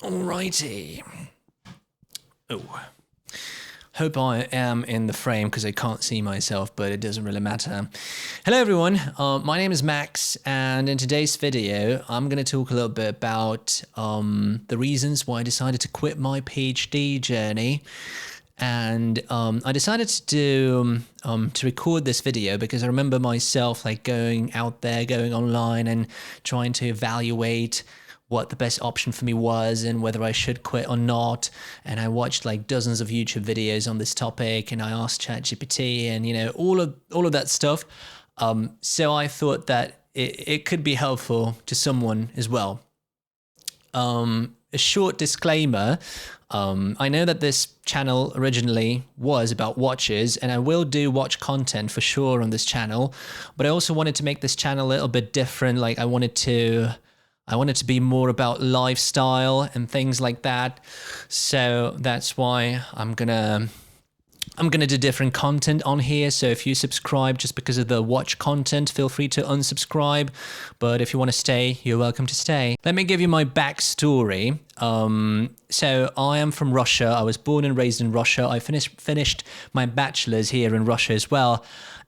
Alrighty. Oh, hope I am in the frame because I can't see myself, but it doesn't really matter. Hello everyone, my name is Max, and in today's video I'm going to talk a little bit about the reasons why I decided to quit my PhD journey. And I decided to record this video because I remember myself like going out there, going online and trying to evaluate what the best option for me was and whether I should quit or not. And I watched like dozens of YouTube videos on this topic, and I asked ChatGPT and all of that stuff. So I thought that it could be helpful to someone as well. A short disclaimer. I know that this channel originally was about watches, and I will do watch content for sure on this channel, but I also wanted to make this channel a little bit different. Like I wanted to be more about lifestyle and things like that. So that's why I'm gonna do different content on here. So if you subscribe just because of the watch content, feel free to unsubscribe. But if you want to stay, you're welcome to stay. Let me give you my backstory. So I am from Russia. I was born and raised in Russia. I finished my bachelor's here in Russia as well.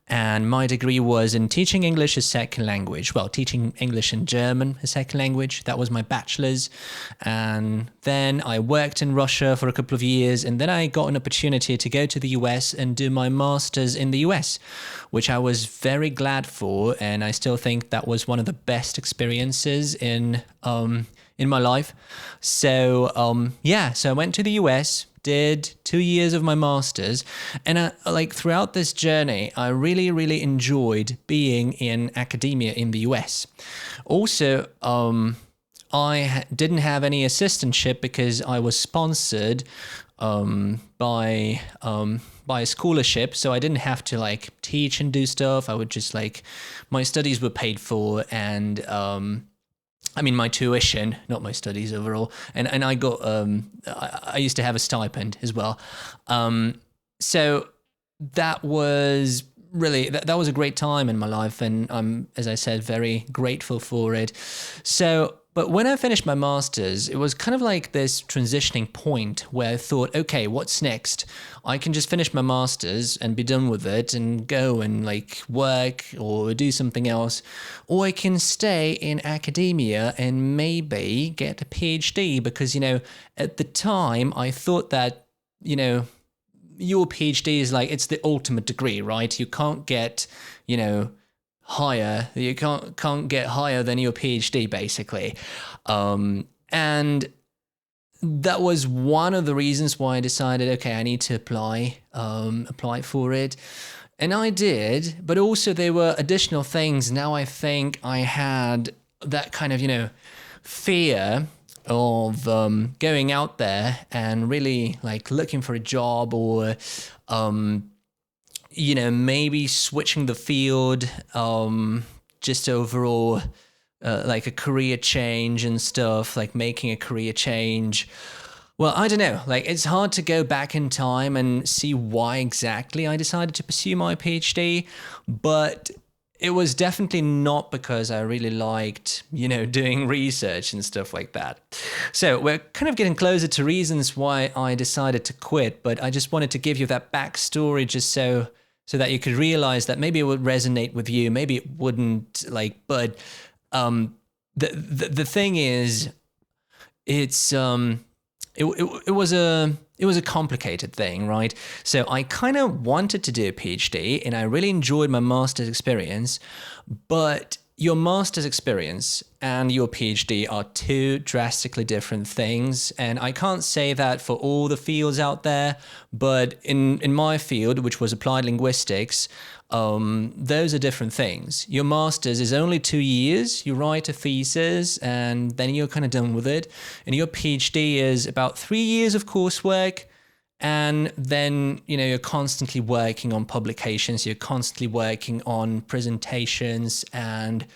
And my degree was in teaching English as second language. Well, teaching English and German as second language. That was my bachelor's. And then I worked in Russia for a couple of years. And then I got an opportunity to go to the US and do my master's in the US, which I was very glad for. And I still think that was one of the best experiences in my life. So, so I went to the US, did 2 years of my master's, and throughout this journey, I really, really enjoyed being in academia in the US. Also, I didn't have any assistantship because I was sponsored by a scholarship, so I didn't have to like teach and do stuff. I would just my studies were paid for, and my tuition, not my studies overall. And I got, I used to have a stipend as well. So that was really, that was a great time in my life. And I'm, as I said, very grateful for it. So, but when I finished my master's, it was kind of like this transitioning point where I thought, okay, what's next? I can just finish my master's and be done with it and go and work or do something else. Or I can stay in academia and maybe get a PhD because, at the time I thought that, your PhD is it's the ultimate degree, right? You can't get, higher. You can't get higher than your PhD, basically. And that was one of the reasons why I decided, okay, I need to apply for it. And I did, but also there were additional things. Now I think I had that kind of, fear of going out there and really looking for a job or maybe switching the field, just overall, a career change and stuff, making a career change. Well, I don't know, it's hard to go back in time and see why exactly I decided to pursue my PhD, but it was definitely not because I really liked, doing research and stuff like that. So we're kind of getting closer to reasons why I decided to quit, but I just wanted to give you that backstory just so that you could realize that maybe it would resonate with you, maybe it wouldn't, but the thing is, it was a complicated thing, right? So I kind of wanted to do a PhD and I really enjoyed my master's experience, but your master's experience and your PhD are two drastically different things. And I can't say that for all the fields out there, but in my field, which was applied linguistics, those are different things. Your master's is only 2 years. You write a thesis and then you're kind of done with it. And your PhD is about 3 years of coursework. And then, you're constantly working on publications, you're constantly working on presentations and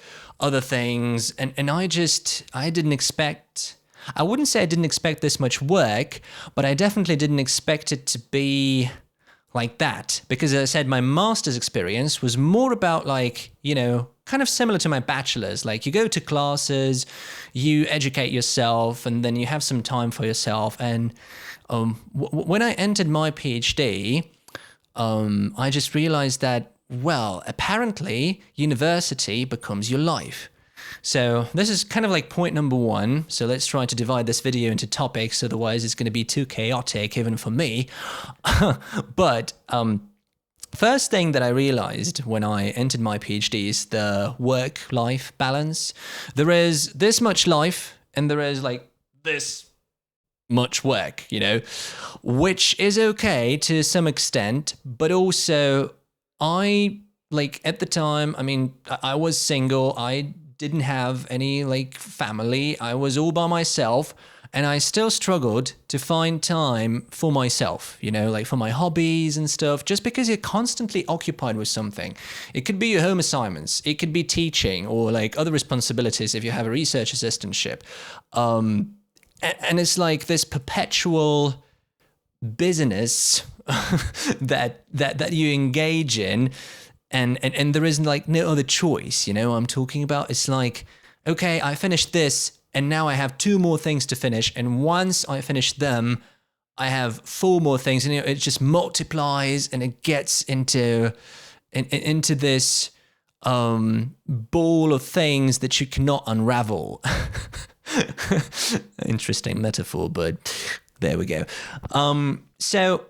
other things. And I didn't expect, I wouldn't say I didn't expect this much work, but I definitely didn't expect it to be like that. Because as I said, my master's experience was more about like, kind of similar to my bachelor's. Like you go to classes, you educate yourself, and then you have some time for yourself. And when I entered my PhD, I just realized that, well, apparently university becomes your life. So this is kind of like point number one. So let's try to divide this video into topics. Otherwise it's going to be too chaotic even for me. But first thing that I realized when I entered my PhD is the work-life balance. There is this much life and there is like this much work, which is okay to some extent, but also at the time, I was single. I didn't have any like family. I was all by myself, and I still struggled to find time for myself, like for my hobbies and stuff, just because you're constantly occupied with something. It could be your home assignments, it could be teaching, or like other responsibilities if you have a research assistantship. And it's like this perpetual business that you engage in, and there isn't like no other choice, I'm talking about. It's like, okay, I finished this, and now I have 2 more things to finish, and once I finish them, I have 4 more things, and it just multiplies, and it gets into this ball of things that you cannot unravel. Interesting metaphor, but there we go. So,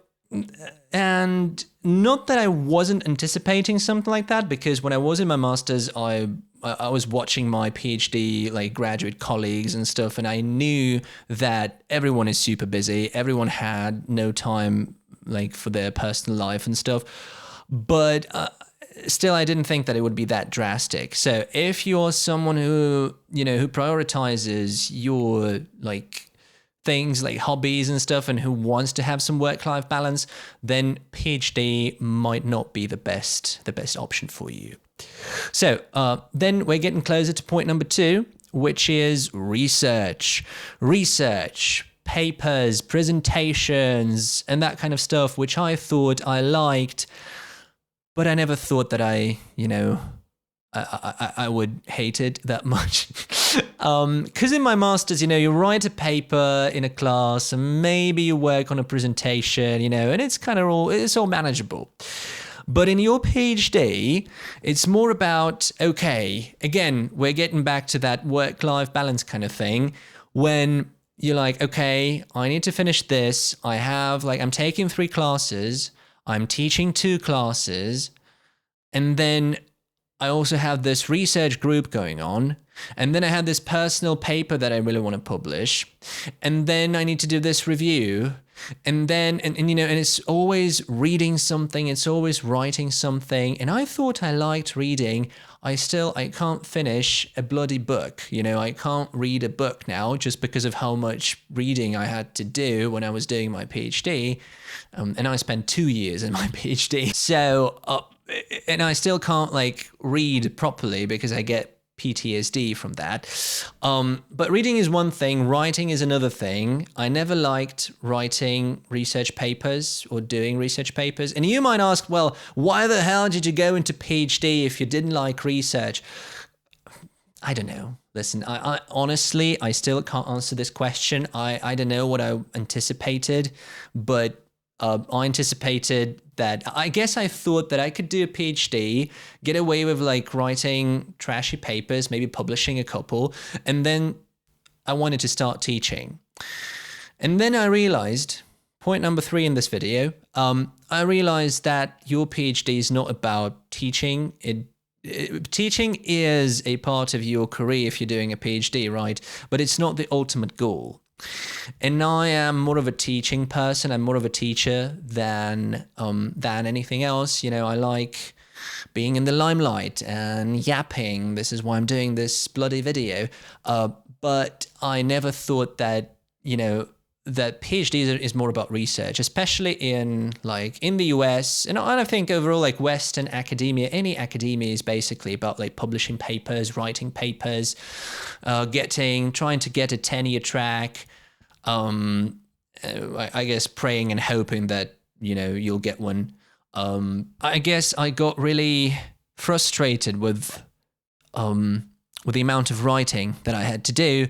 and not that I wasn't anticipating something like that, because when I was in my master's, I was watching my PhD like graduate colleagues and stuff, and I knew that everyone is super busy. Everyone had no time like for their personal life and stuff, but still, I didn't think that it would be that drastic. So if you're someone who prioritizes your like things like hobbies and stuff, and who wants to have some work-life balance, then PhD might not be the best option for you. So then we're getting closer to point number 2, which is research, papers, presentations, and that kind of stuff, which I thought I liked, but I never thought that I would hate it that much. Because in my master's, you write a paper in a class, and maybe you work on a presentation, and it's all manageable. But in your PhD, it's more about, okay, again, we're getting back to that work-life balance kind of thing, when you're like, okay, I need to finish this. I'm taking 3 classes, I'm teaching 2 classes, and then I also have this research group going on, and then I have this personal paper that I really want to publish, and then I need to do this review, and then and it's always reading something, it's always writing something. And I thought I liked reading. I can't finish a bloody book. I can't read a book now just because of how much reading I had to do when I was doing my PhD, and I spent 2 years in my PhD. So and I still can't like read properly because I get PTSD from that. But reading is one thing, writing is another thing. I never liked writing research papers or doing research papers. And you might ask, well, why the hell did you go into PhD if you didn't like research? I don't know. Listen, I honestly, I still can't answer this question. I don't know what I anticipated, but I anticipated that, I guess I thought that I could do a PhD, get away with like writing trashy papers, maybe publishing a couple, and then I wanted to start teaching. And then I realized, point number 3 in this video, I realized that your PhD is not about teaching. Teaching is a part of your career if you're doing a PhD, right? But it's not the ultimate goal. And I am more of a teaching person. I'm more of a teacher than anything else. I like being in the limelight and yapping. This is why I'm doing this bloody video. But I never thought that, that PhD is more about research, especially in the US. And I think overall, like Western academia, any academia is basically about like publishing papers, writing papers, trying to get a tenure track. I guess praying and hoping that you'll get one. I guess I got really frustrated with the amount of writing that I had to do.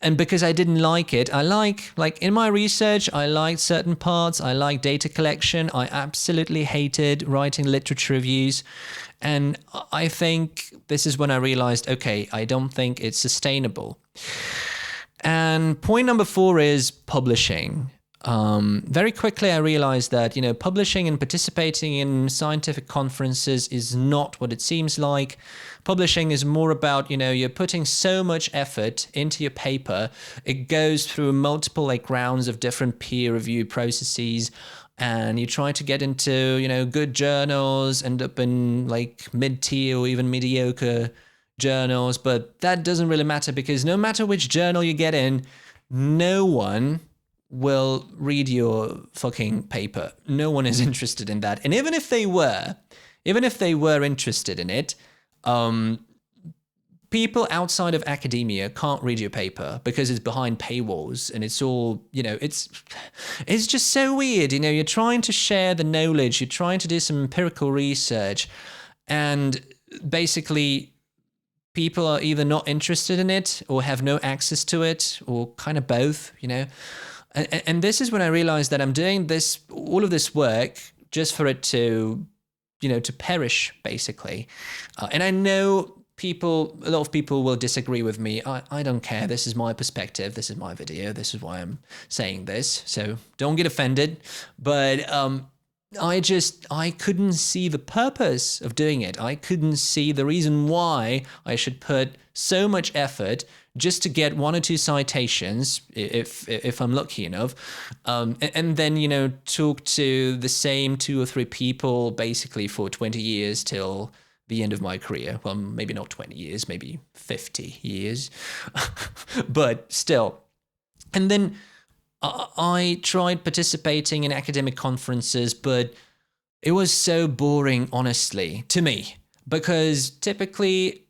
And because I didn't like it, I like in my research, I liked certain parts. I liked data collection. I absolutely hated writing literature reviews. And I think this is when I realized, okay, I don't think it's sustainable. And point number 4 is publishing. Very quickly, I realized that, publishing and participating in scientific conferences is not what it seems like. Publishing is more about, you're putting so much effort into your paper. It goes through multiple rounds of different peer review processes, and you try to get into, good journals, end up in mid-tier or even mediocre journals. But that doesn't really matter, because no matter which journal you get in, no one will read your fucking paper. No one is interested in that. And even if they were interested in it, people outside of academia can't read your paper because it's behind paywalls, and it's all, it's just so weird. You're trying to share the knowledge, you're trying to do some empirical research, and basically people are either not interested in it or have no access to it, or kind of both, And this is when I realized that I'm doing all of this work just for it to, to perish, basically. And I know a lot of people will disagree with me. I don't care. This is my perspective. This is my video. This is why I'm saying this. So don't get offended. But I couldn't see the purpose of doing it. I couldn't see the reason why I should put so much effort just to get 1 or 2 citations, if I'm lucky enough, and then, talk to the same 2 or 3 people basically for 20 years till the end of my career. Well, maybe not 20 years, maybe 50 years, but still. And then I tried participating in academic conferences, but it was so boring, honestly, to me, because typically,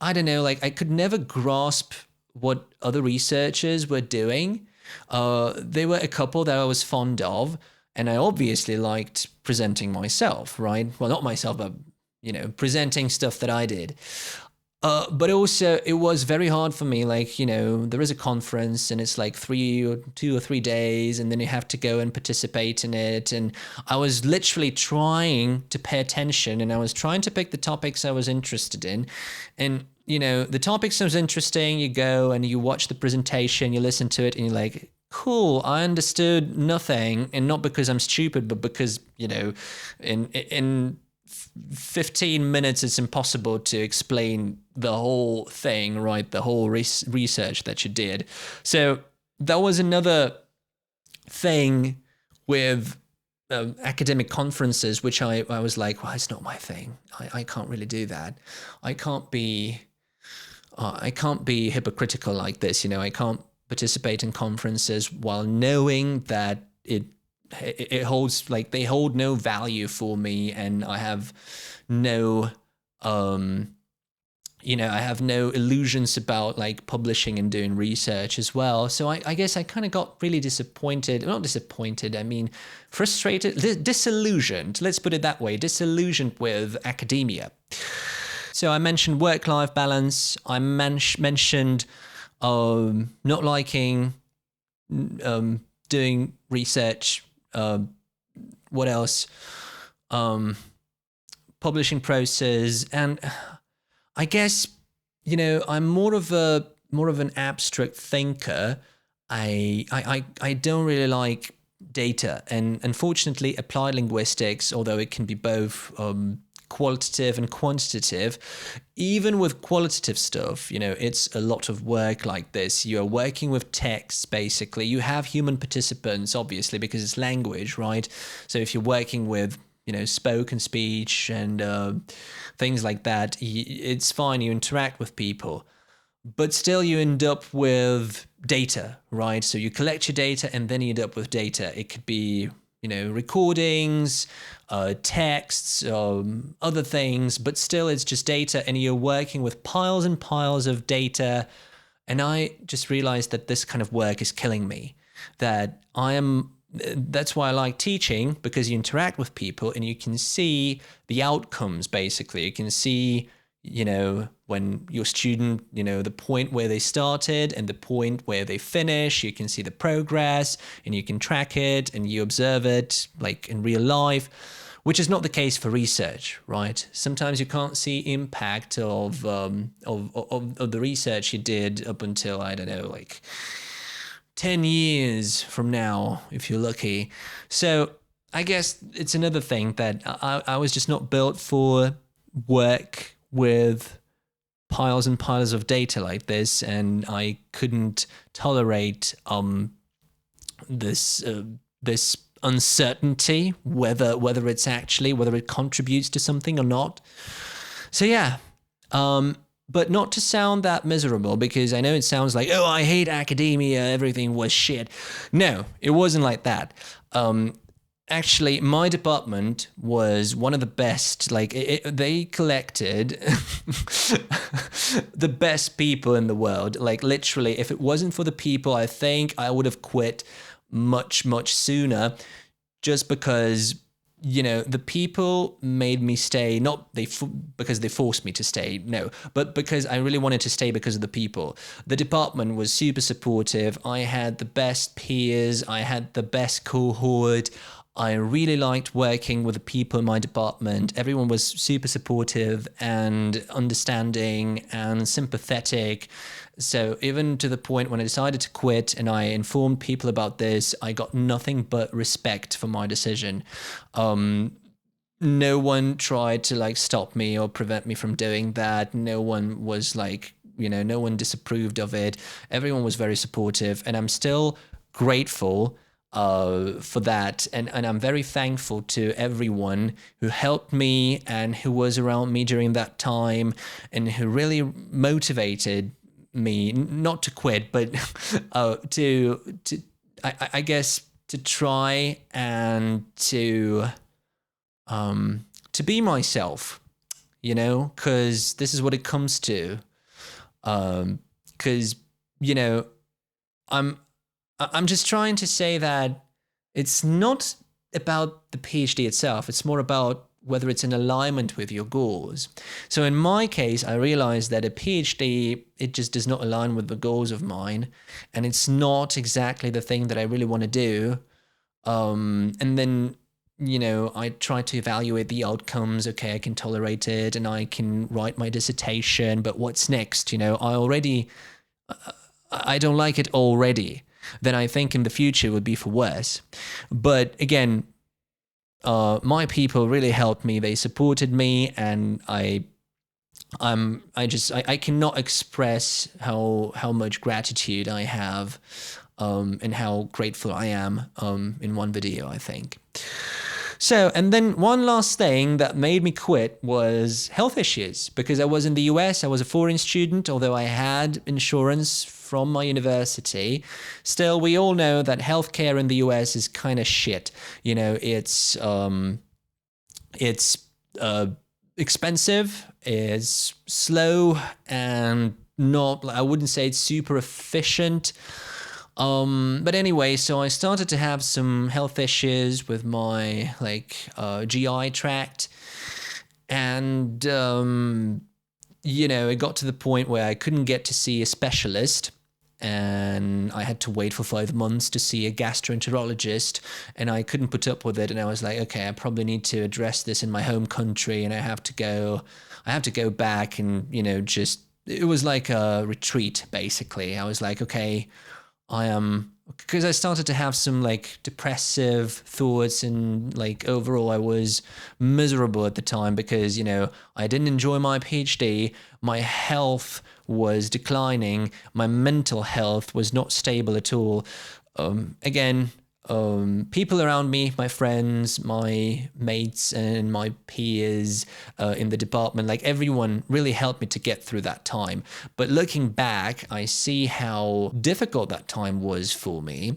I don't know, I could never grasp what other researchers were doing. There were a couple that I was fond of, and I obviously liked presenting myself, right? Well, not myself, but, presenting stuff that I did. But also, it was very hard for me. There is a conference and it's 2 or 3 days, and then you have to go and participate in it. And I was literally trying to pay attention, and I was trying to pick the topics I was interested in. And, the topics that was interesting, you go and you watch the presentation, you listen to it, and you're like, cool, I understood nothing. And not because I'm stupid, but because, in 15 minutes, it's impossible to explain the whole thing, right? The whole research that you did. So that was another thing with academic conferences, which I was like, well, it's not my thing. I can't really do that. I can't be hypocritical like this. I can't participate in conferences while knowing that it holds, they hold no value for me, and I have no I have no illusions about publishing and doing research as well. So I guess I kind of got really disappointed. Not disappointed, I mean frustrated, disillusioned. Let's put it that way, disillusioned with academia. So I mentioned work-life balance. I mentioned not liking doing research. What else? Publishing process, and I guess I'm more of an abstract thinker. I don't really like data, and unfortunately, applied linguistics, although it can be both qualitative and quantitative, even with qualitative stuff, it's a lot of work like this. You're working with texts, basically. You have human participants, obviously, because it's language, right? So if you're working with, spoken speech and things like that, it's fine. You interact with people. But still, you end up with data, right? So you collect your data, and then you end up with data. It could be recordings, texts, other things, but still it's just data, and you're working with piles and piles of data. And I just realized that this kind of work is killing me, that I am that's why I like teaching, because you interact with people and you can see the outcomes. Basically, you can see, when your student, the point where they started and the point where they finish. You can see the progress and you can track it and you observe it like in real life, which is not the case for research, right? Sometimes you can't see impact of the research you did up until, I don't know, like 10 years from now, if you're lucky. So I guess it's another thing that I was just not built for work with piles and piles of data like this, and I couldn't tolerate this uncertainty whether it contributes to something or not. So yeah, but not to sound that miserable, because I know it sounds like, oh, I hate academia, everything was shit. No, it wasn't like that. Actually, my department was one of the best. Like, they collected the best people in the world. Like, literally, if it wasn't for the people, I think I would have quit much, much sooner, just because, the people made me stay, not because they forced me to stay, no, but because I really wanted to stay because of the people. The department was super supportive. I had the best peers. I had the best cohort. I really liked working with the people in my department. Everyone was super supportive and understanding and sympathetic. So even to the point when I decided to quit and I informed people about this, I got nothing but respect for my decision. No one tried to stop me or prevent me from doing that. No one was no one disapproved of it. Everyone was very supportive, and I'm still grateful for that, and I'm very thankful to everyone who helped me and who was around me during that time and who really motivated me not to quit, but I guess to try and to be myself, because this is what it comes to. Because I'm just trying to say that it's not about the PhD itself. It's more about whether it's in alignment with your goals. So in my case, I realized that a PhD, it just does not align with the goals of mine. And it's not exactly the thing that I really want to do. And then, I try to evaluate the outcomes. Okay, I can tolerate it and I can write my dissertation. But what's next? I don't like it already. Then I think in the future it would be for worse. But again, my people really helped me. They supported me, and I cannot express how much gratitude I have, and how grateful I am, in one video, I think. So, and then one last thing that made me quit was health issues, because I was in the US, I was a foreign student, although I had insurance from my university. Still, we all know that healthcare in the US is kind of shit. It's expensive, it's slow, and not, I wouldn't say it's super efficient. But anyway, so I started to have some health issues with my GI tract, and it got to the point where I couldn't get to see a specialist, and I had to wait for 5 months to see a gastroenterologist, and I couldn't put up with it. And I was like, okay, I probably need to address this in my home country, and I have to go back and, it was like a retreat, basically. I was like, okay, because I started to have some depressive thoughts, and overall I was miserable at the time because, I didn't enjoy my PhD. My health was declining. My mental health was not stable at all. Again, people around me, my friends, my mates, and my peers in the department, everyone really helped me to get through that time. But looking back, I see how difficult that time was for me.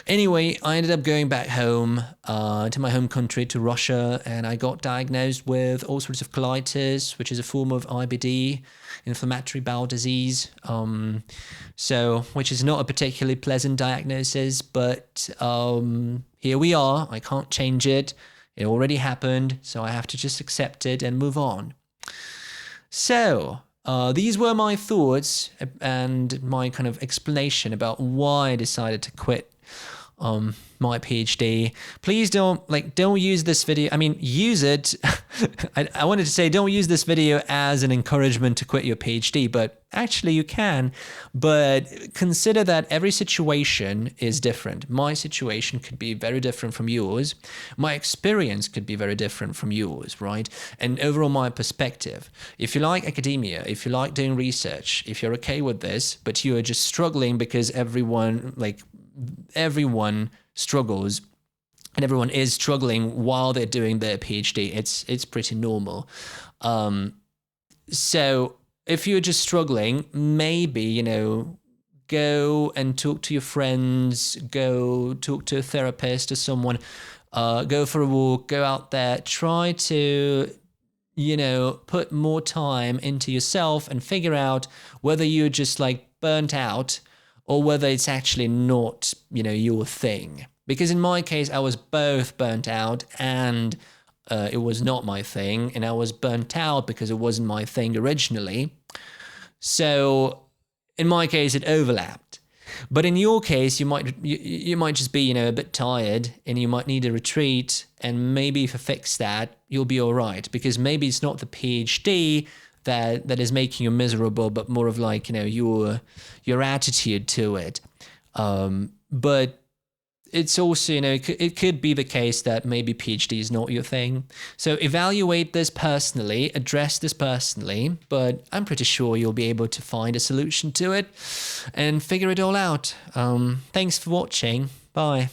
Anyway, I ended up going back home to my home country, to Russia, and I got diagnosed with ulcerative colitis, which is a form of IBD. inflammatory bowel disease. So, which is not a particularly pleasant diagnosis, but here we are. I can't change it. It already happened, so I have to just accept it and move on. So, these were my thoughts and my kind of explanation about why I decided to quit my PhD. Please don't use this video. I mean, use it. I wanted to say don't use this video as an encouragement to quit your PhD, but actually you can. But consider that every situation is different. My situation could be very different from yours. My experience could be very different from yours, right? And overall, my perspective. If you like academia, if you like doing research, if you're okay with this, but you are just struggling because everyone struggles and everyone is struggling while they're doing their PhD, it's pretty normal. So if you're just struggling, maybe, go and talk to your friends, go talk to a therapist or someone, go for a walk, go out there, try to, put more time into yourself and figure out whether you're just burnt out or whether it's actually not, your thing. Because in my case, I was both burnt out and it was not my thing. And I was burnt out because it wasn't my thing originally. So in my case, it overlapped. But in your case, you might just be, a bit tired and you might need a retreat. And maybe if you fix that, you'll be all right. Because maybe it's not the PhD that is making you miserable, but more of your attitude to it. But it's also, it could be the case that maybe PhD is not your thing. So evaluate this personally, address this personally, but I'm pretty sure you'll be able to find a solution to it and figure it all out. Thanks for watching. Bye.